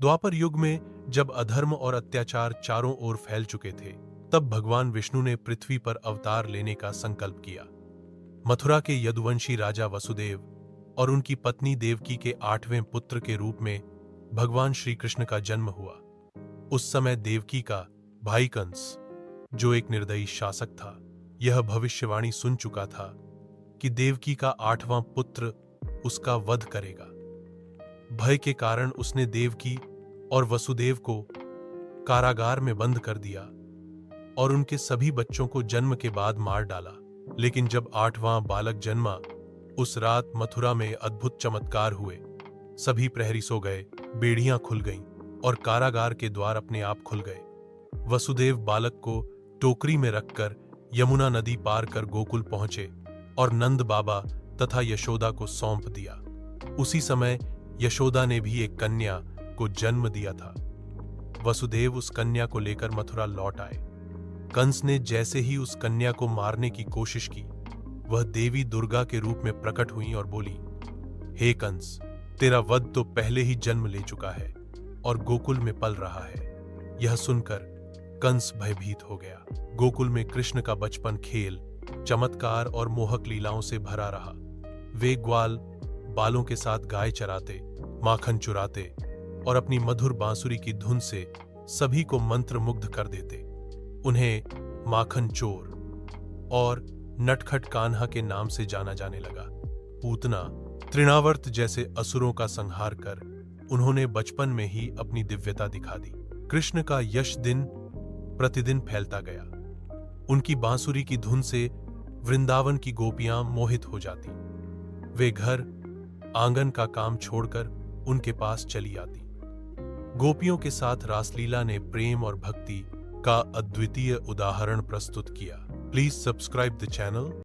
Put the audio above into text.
द्वापर युग में जब अधर्म और अत्याचार चारों ओर फैल चुके थे, तब भगवान विष्णु ने पृथ्वी पर अवतार लेने का संकल्प किया। मथुरा के यदुवंशी राजा वसुदेव और उनकी पत्नी देवकी के 8वें पुत्र के रूप में भगवान श्री कृष्ण का जन्म हुआ। उस समय देवकी का भाई कंस, जो एक निर्दयी शासक था, यह भविष्यवाणी सुन चुका था कि देवकी का 8वां पुत्र उसका वध करेगा। भय के कारण उसने देवकी और वसुदेव को कारागार में बंद कर दिया और उनके सभी बच्चों को जन्म के बाद मार डाला। लेकिन जब 8वां बालक जन्मा, उस रात मथुरा में अद्भुत चमत्कार हुए। सभी प्रहरी सो गए, बेड़ियां खुल गईं और कारागार के द्वार अपने आप खुल गए। वसुदेव बालक को टोकरी में रखकर यमुना नदी पार कर गोकुल पहुंचे और नंद बाबा तथा यशोदा को सौंप दिया। उसी समय यशोदा ने भी एक कन्या को जन्म दिया था। वसुदेव उस कन्या को लेकर मथुरा लौट आए। कंस ने जैसे ही उस कन्या को मारने की कोशिश की, वह देवी दुर्गा के रूप में प्रकट हुई और बोली, हे कंस, तेरा वध तो पहले ही जन्म ले चुका है और गोकुल में पल रहा है। यह सुनकर कंस भयभीत हो गया। गोकुल में कृष्ण का बचपन खेल, चमत्कार और मोहक लीलाओं से भरा रहा। वे ग्वाल बालों के साथ गाय चराते, माखन चुराते और अपनी मधुर बांसुरी की धुन से सभी को मंत्रमुग्ध कर देते। उन्हें माखन चोर और नटखट कान्हा के नाम से जाना जाने लगा। पूतना, तृणावर्त जैसे असुरों का संहार कर उन्होंने बचपन में ही अपनी दिव्यता दिखा दी। कृष्ण का यश दिन प्रतिदिन फैलता गया। उनकी बांसुरी की धुन से वृंदावन की गोपियां मोहित हो जाती। वे घर आंगन का काम छोड़कर उनके पास चली आती। गोपियों के साथ रासलीला ने प्रेम और भक्ति का अद्वितीय उदाहरण प्रस्तुत किया। Please subscribe the channel.